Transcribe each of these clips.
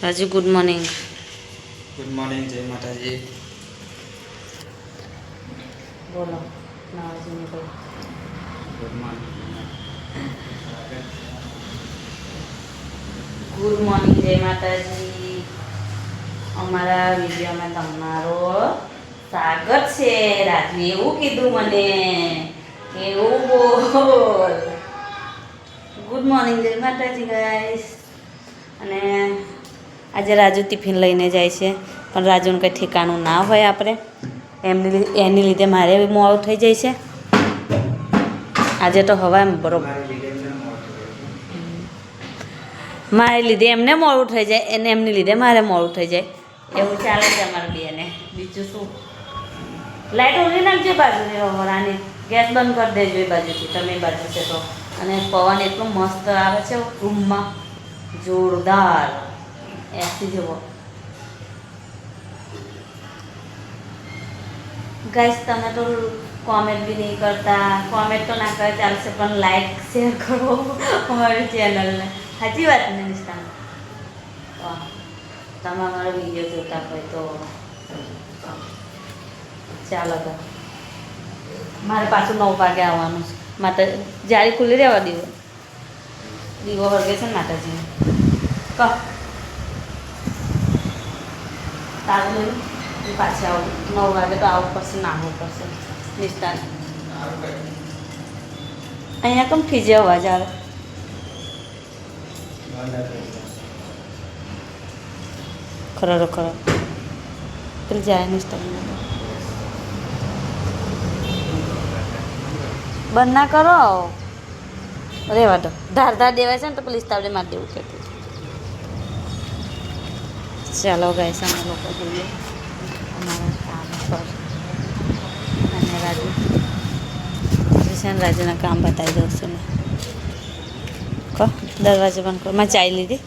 Raju good morning. Good morning, જય માતાજી. બોલો નાવાજીને કોઈ. Good morning. ગુડ મોર્નિંગ, જય માતાજી. અમારા વિડીયોમાં તમારો સ્વાગત છે. રાજુ એવું કીધું મને, એવું બોલ. ગુડ મોર્નિંગ, જય માતાજી ગાઈસ. અને આજે રાજુ ટિફિન લઈને જાય છે, પણ રાજુનું કંઈ ઠેકાણું ના હોય. આપણે એની લીધે મારે મોડું થઈ જાય છે. આજે તો હવા બરોબર મારે લીધે એમને મોડું થઈ જાય અને એમની લીધે મારે મોડું થઈ જાય. એવું ચાલે છે અમારે બેને. બીજું શું? લાઈટ ઓળી નાખજો બાજુની રહોરાની. ગેસ બંધ કરી દેજો એ બાજુથી, તમે એ બાજુ છે તો. અને પવન એટલું મસ્ત આવે છે રૂમમાં, જોરદાર એસી જેવો. ગાઈસ તમે તો કોમેન્ટ બી નહીં કરતા. કોમેન્ટ તો ના કરે ચાલશે, પણ લાઈક શેર કરો અમારી ચેનલને. સાચી વાત ને નિષ્ઠા? તમે અમારો વિડીયો જોતા હોય તો ચાલો. તો મારે પાછું 9 વાગે આવવાનું છે. માતા જાળી ખુલ્લી રહેવા દીવો હળગે છે ને માતાજીને. કહો તારું લઈ પાછી આવું. 9 વાગે તો આવવું પડશે, નાહવું પડશે. નિષ્ઠા અહીંયા કેમ ફીજે અવાજ આવે? ખરો ખરો પેલી જાય નિષ્ઠા બંધ ના કરો. રેવા દો. ધાર દેવાય છે ને તો પેલી તાવડે મારી દેવું કહેતું. ચાલો ગાઈસ, અમે લોકો જોઈએ અમારા કામ પર. અને રાજુ છે ને, રાજુના કામ બતાવી દઉં છું ને. કહો દરવાજો બંધ કરો. મેં ચાય લીધી.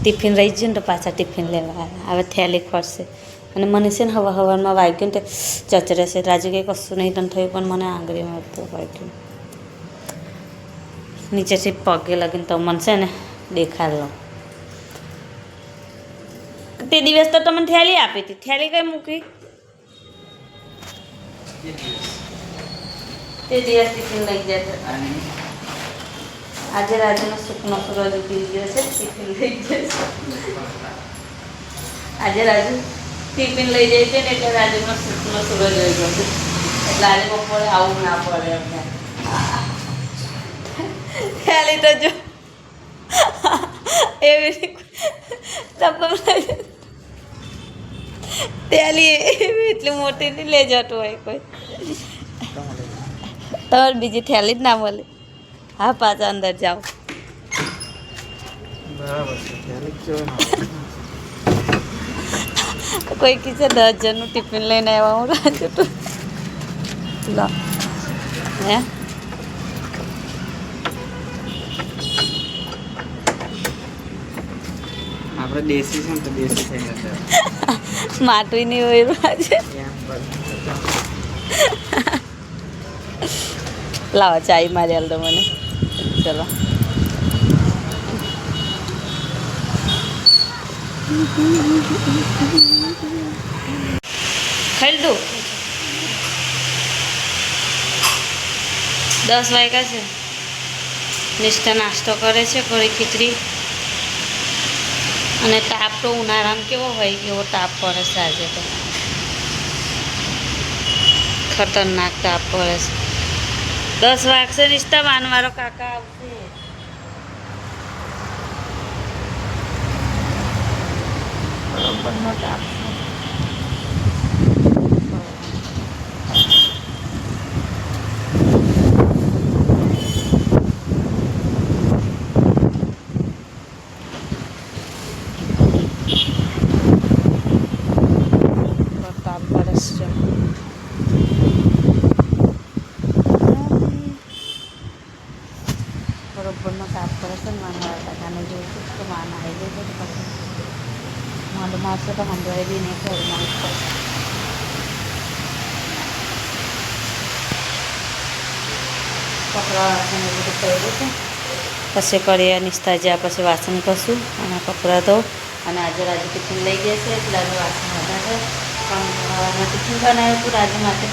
ટિફિન રહી ગયું ને તો પાછા ટિફિન લેવા હવે થેલી ખોરશે. અને મને છે ને હવામાં વાગ્યું ને તે ચચરે છે. રાજુ કંઈ કશું નહીં તને થયું, પણ મને આંગળીમાં તો વાગ્યું. નીચેથી પગે લગીને તો મને છે ને દેખાડ લો. તે દિવસ તો તમને થેલી આપી હતી. થેલી કઈ મૂકી? તે દિવસ ટિફિન લઈ ગયા. આજે રાજુનો સુખનો સૂરજ ઉગી ગયો છે. ટિફિન લઈ જશે. આજે રાજુ ટિફિન લઈ જાય છે ને, એટલે રાજુનો સુખનો સૂરજ ઉગી ગયો છે. એટલે આજે બપોરે આવું ના પડે અમને. થેલી તો જો એવી થેલી એવી એટલી મોટી નહીં લઈ જતું હોય કોઈ. તમારે બીજી થેલી જ ના મળે. હા, પાછા અંદર જાઓ. કોઈ કીધે 10 જણનું ટિફિન લઈને આવ્યા હું રાજુ તો. લો હે આપણે દેશી છે ને તો દેશી થઈ જશે. માટું નહીં હોય આજે. લાવો ચાય મારી હાલ તો મને. ચલો ખાઈ લીધું. 10 વાગ્યા છે. નિષ્ઠા નાસ્તો કરે છે, કઢી ખીચડી. અને તાપ તો ઉનાળામાં કેવો હોય એવો તાપ પડે છે આજે તો. ખતરનાક તાપ પડે છે. 10 વાગશે નિષ્ઠા, વાનવાળો કાકા આવશે. બરોબરનો તાપ. બરોબરનો તાપ કરે છે ને. વાનવાળા કાકાને જોઈશું તો વાન આવી જાય તો પછી મોઢમાં આવશે તો સંભળાય બી નહીં. ઘરમાં કપડાં રાખીને બધું પહેર્યું છે. પછી કરીએ નિસ્તા જ્યાં પછી વાસણ કરશું અને કપડાં ધો અને આજે રાજુ ટિફિન લઈ ગયા છે એટલે આજે વાસણ વધારે ટિફિન બનાવ્યું હતું રાજુ માટે.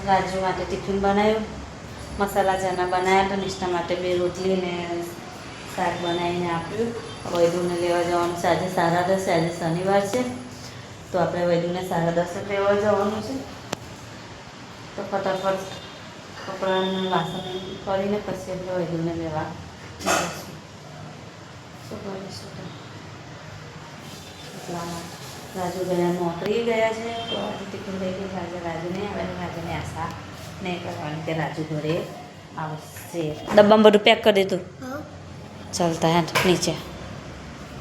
રાજુ માટે ટિફિન બનાવ્યું, મસાલા ચણા બનાવ્યા તો નિષ્ઠા માટે 2 રોટલી ને શાક બનાવીને આપ્યું. વૈદુને લેવા જવાનું છે આજે 10:30, આજે શનિવાર છે તો આપણે વૈદુને 10:30 લેવા જવાનું છે. તો ફટાફટ કપડાં વાસણ કરીને પછી આપણે વૈદુને લેવા જઈશું. શું કરીશું તો એટલા રાજુ ગયા નોકરી ગયા છે તો આજે ટિફિન લઈ ગઈ આજે રાજુ નહીં આવે, રાજુને આશા નહીં કરવાની કે રાજુ ઘરે આવશે. ડબ્બામાં બધું પેક કરી દીધું? ચાલતા હે નીચે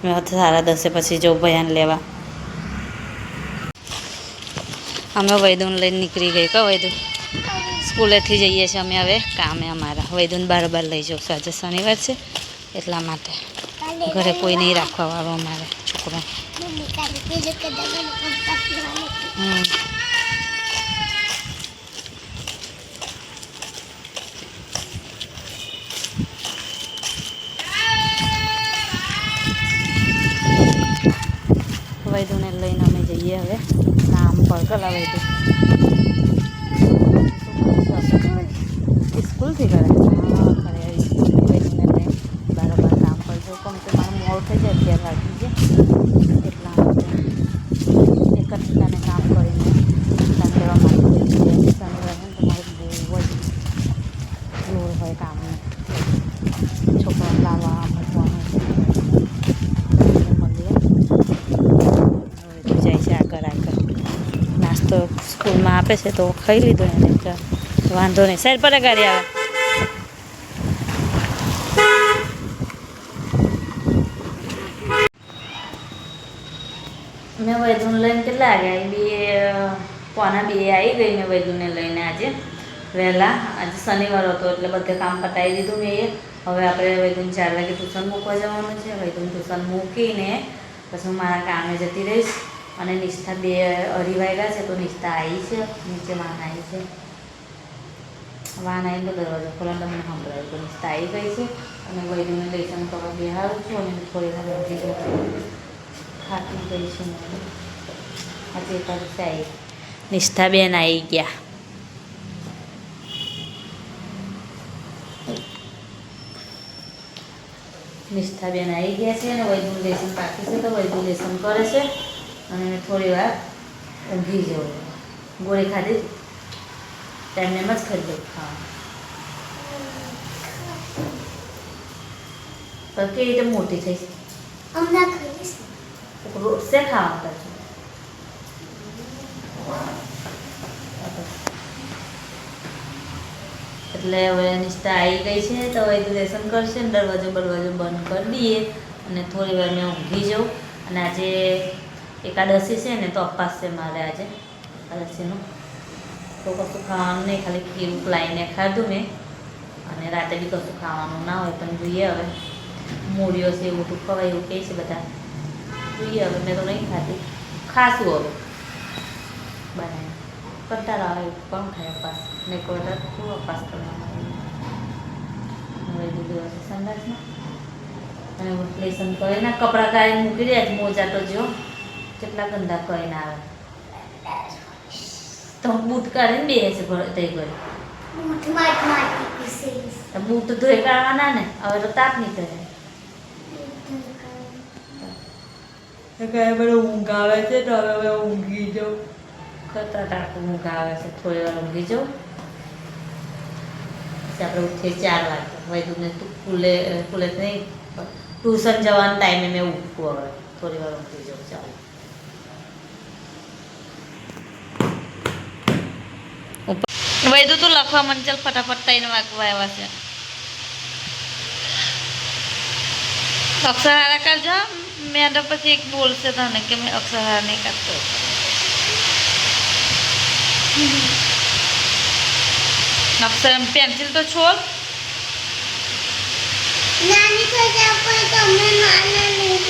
મેં 10:30 પછી જો ભયાન લેવા. અમે વૈદુને લઈને નીકળી ગઈ કહો વૈદુ સ્કૂલેથી જઈએ છીએ અમે હવે કામે અમારા. વૈદુને બારોબાર લઈ જાઉં છું આજે શનિવાર છે એટલા માટે ઘરે કોઈ નહીં રાખવા વાળો અમારે છોકરો. વૈદુને લઈને અમે જઈએ હવે કામ પર. કલા વૈદુ સ્કૂલથી કરે? હા ખરે વૈદુને લઈને બરાબર કામ પર જો કેમ કે મારું મોડું થઈ જાય 11 વાગી જાય એટલા માટે એક જ ઠેકાને કામ કરીને ઠેકાને લેવા માટે શનિવાર તો મારું બહુ જ લોડ હોય કામનું. છોકરાને લાવવા મૂકવાનું જાય છે આગળ. નાસ્તો સ્કૂલમાં આપે છે તો ખાઈ લીધો એને વાંધો નહીં. સાઈડ પર ગાડી આવે. મેં વૈદુને લઈને કેટલા આવ્યા? 1:45 આવી ગઈ મેં વૈદુને લઈને આજે વહેલા. આજે શનિવાર હતો એટલે બધે કામ પતાવી દીધું મેં. હવે આપણે વૈદુને 4 વાગે ટ્યુશન મૂકવા જવાનું છે. વૈદુને ટ્યુશન મૂકીને પછી હું મારા કામે જતી રહીશ. અને નિષ્ઠા 2-2:30 વાગ્યા છે તો નિષ્ઠા આવી છે નીચે. વાન આવી છે. વાન આવીને તો દરવાજો ખોલાને મને સંભળાયું તો નિષ્ઠા આવી ગઈ છે. અને વૈદુને લેસન કરવા બેહારું છું અને થોડી વાર બધી ખાતી ગઈ છું. આજે એકાદશી આવી. નિષ્ઠા બેન આવી ગયા. નિષ્ઠા બેન આવી ગયા છે અને વૈદુનું લેસન બાકી છે તો વૈદુ લેસન કરે છે અને થોડી વાર ઊંઘી જવું. ગોળી ખાધી ટાઈમને એમ જ ખાઈ દઉં ખાવા. તો કેવી રીતે મોટી થઈશ? હમણાં ખાઈશ. રોટસે ખાવા કરશું. એટલે હવે નિષ્ઠા આવી ગઈ છે તો વૈદુ લેસન કરશે ને દરવાજો બંધ કરી દઈએ અને થોડી વાર મેં ઊંઘી જાઉં. અને આજે એકાદશી છે ને તો અપાસ છે મારે આજે એકાદશીનું તો કશું ખાવાનું નહીં, ખાલી ખીરું લાવીને ખાધું મેં. અને રાતે બી કશું ખાવાનું ના હોય પણ જોઈએ હવે મૂળીઓ છે એવું તો ખવાય એવું કહે છે બધા. જોઈએ હવે મેં તો નહીં ખાતી, ખાશું હવે બનાવી કંટાળા આવે કોણ ખાય અપાસ ને કોઈ શું અપાસ કરવાનું. હવે દીધું હશે સંદાસમાં અને લેસન કરીને કપડાં કાઢીને મૂકી દે. મોજા તો જો કેટલા ગંદા કરીને આવે તો બૂટ કાઢીને બે છે તઈ ઘરે. બૂટ ધોઈ કાઢવાના ને હવે તો તાપ નીકળે. બધું ઊંઘ આવે છે તો હવે ઊંઘી જાઉં. ખતરનાક ઊંઘ આવે છે. થોડી વાર ઊંઘી જાઉં પછી આપણે ઉઠીએ 4 વાગે. વૈદુને સ્કૂલે નહીં ટ્યુશન જવાના ટાઈમે મેં ઉઠવું. હવે થોડી વાર ઊંઘી જાઉં. ચાલો વૈદુ તું લખવા મને ચાલ ફટાફટ 3 વાગવા આવ્યા છે. અક્ષર હારા કાઢજો. મેડમ પછી એક બોલશે તને કે મેં અક્ષર હારા નહીં કાઢતો. અક્ષર પેન્સિલ તો છોડ. નાની થઈ જાય પણ તમને નાના નહીં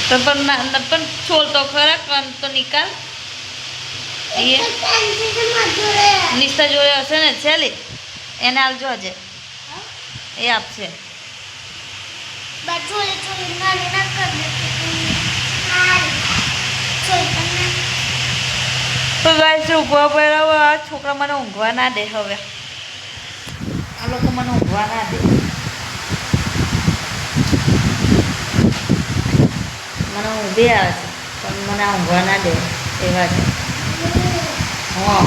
તો પણ છોડ તો ખરા કન તો નિકાલ. એ નિસ્તા જોડે હશે ને ચાલી એને આવજો આજે એ આપશે તો ગાઈસ ઊંઘવા પડ્યા આ છોકરા મને ઊંઘવા ના દે હવે આ લોકો મને ઊંઘવા ના દે મને ઊંઘી આવે છે પણ મને આ ઊંઘવા ના દે એવા છે હા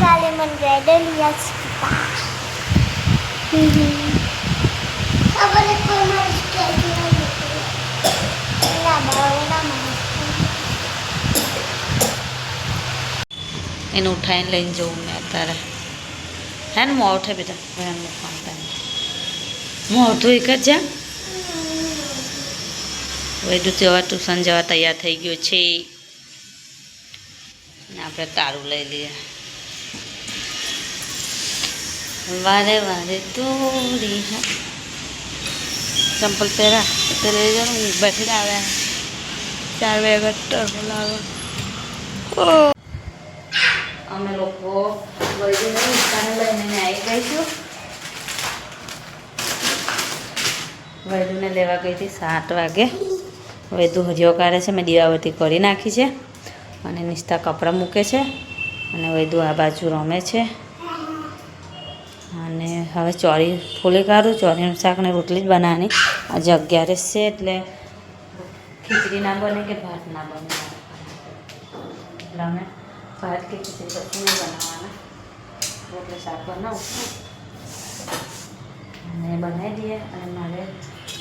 કાલે મને રેડલી આસ્તા ખબર કોઈ મારી સ્કેજ્યુલ ના બાવડા માં એને ઉઠાઈને લઈને જવું મેં અત્યારે હે ને મોં ઉઠે બેટા ભયાન મૂકવાનું ટાઈમ મોં ઉઠું એક જ જા વૈદું જવા ટ્યુશન જવા તૈયાર થઈ ગયો છે ને આપણે તારું લઈ લઈએ વારે વારે દોરી ચંપલ પહેરા તો લઈ જાઉં બેઠી આવે 4 વાગે ટર્બો લાવે અમે લોકો વૈદુને દુકાને લઈને આવી ગઈશું વૈદુને લેવા ગઈ હતી 7 વાગે વૈદુ હજીઓ કાઢે છે મેં દીવાબત્તી કરી નાખી છે અને નિસ્તા કપડાં મૂકે છે અને વૈદુ આ બાજુ રમે છે અને હવે ચોરી ફૂલી કાઢું ચોરીનું શાક ને રોટલી જ બનાવવાની આજે 11 છે એટલે ખીચડી ના બને કે ભાત ના બને એટલે અમે ભાત કે ખીચડી પછી નહીં બનાવવાના રોટલી શાક બનાવું અને બનાવી દઈએ અને મારે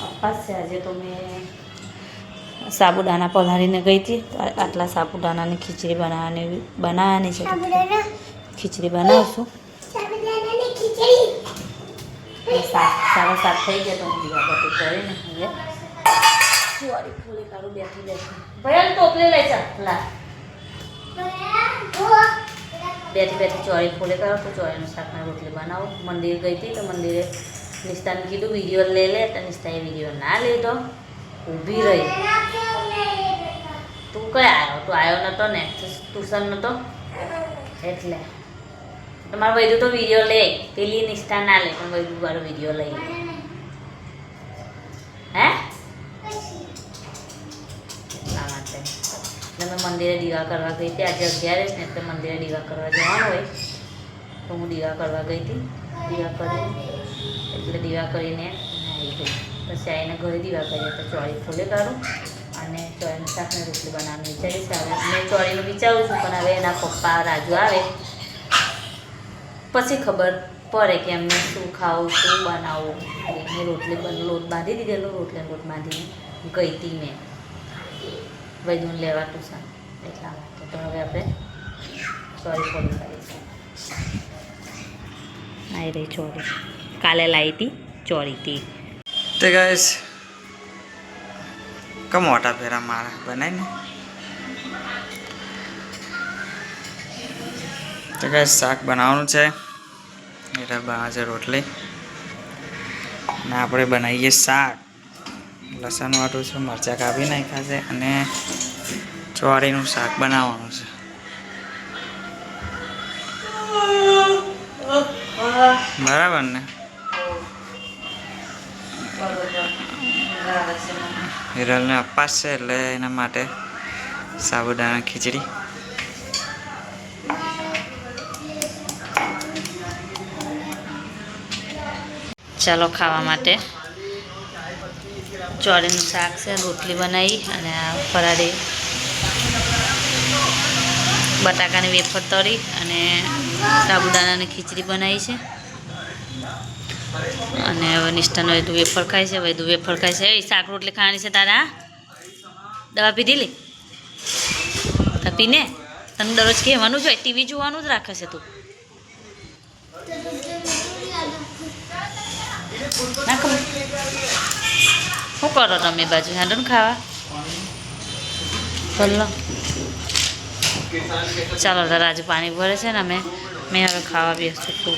અપાસ છે આજે તો મેં સાબુદાણા પલાળીને ગઈ હતી તો આટલા સાબુદાણાની ખીચડી બનાવવાની છે તો ખીચડી બનાવશું સાડા 7 થઈ ગયા તો હું દીવાબત્તી કરીને હવે ચોરી ફૂલી કાઢું બેઠી ભયા ટોપલી લઈ ચાલ લા બેઠી ચોરી ફૂલી કાઢો તો ચોરીનું શાકના રોટલી બનાવું મંદિર ગઈ હતી તો મંદિરે નિસ્તાને કીધું વિડીયો લઈ લે તો નિસ્તાએ વિડીયો ના લીધો ઊભી રહી તું કઈ આવ્યો તું આવ્યો નતો ને ટ્યુશન નતો એટલે તમારે વૈદુ તો વિડીયો લે પેલી નિષ્ઠા ના લે પણ વૈદુ વાળો વિડીયો લઈ હે એટલા માટે એટલે મેં મંદિરે દીવા કરવા ગઈ હતી આજે 11 ને એટલે મંદિરે દીવા કરવા જવાનું હોય તો હું દીવા કરવા ગઈ હતી દીવા કરી એટલે દીવા કરીને આવી ગઈ પછી આવીને ઘરે દીવા કરીએ તો ચોળી ફૂલે કાઢું અને ચોળીનું શાકને રોટલી બનાવવાનું વિચારીશ હવે મેં ચોળીનું વિચારું છું પણ હવે એના પપ્પા રાજુ આવે પછી ખબર પડે કે એમને શું ખાવું શું બનાવવું મેં રોટલી લોટ બાંધી દીધેલો રોટલીનો લોટ બાંધીને ગઈ હતી મેં વૈદુને લેવા ટ્યુશન એટલા માટે તો હવે આપણે ચોરી ફોડી કરીશું આવી રહી ચોરી કાલે લાવી હતી ચોરી હતી તો ગાઈસ કમ મોટા ફેરા મારા બનાવીને તો ગાઈસ શાક બનાવવાનું છે એટલે બનાવે છે રોટલી અને આપણે બનાવીએ શાક લસણ વાટું છે મરચાં કાપી નાખ્યા છે અને ચોરીનું શાક બનાવવાનું છે બરાબર ને હિરલને અપાસ છે એટલે એના માટે સાબુદાણા ખીચડી ચાલો ખાવા માટે ચોળીનું શાક છે રોટલી બનાવી અને આ ફરાળી બટાકાની વેફર તળી અને સાબુદાણાની ખીચડી બનાવી છે અને હવે નિષ્ઠાનો વૈદુ વેફર ખાય છે વૈદુ વેફર ખાય છે એ શાક રોટલી ખાવાની છે તારા દવા પીધી લે તો પીને તને દરરોજ કહેવાનું જોઈએ ટીવી જોવાનું જ રાખે છે તું ના ખબર શું કરો તમે બાજુ હેડો ને ખાવા બોલો ચાલો તો રાજુ પાણી ભરે છે ને મેં હવે ખાવા બેસું છું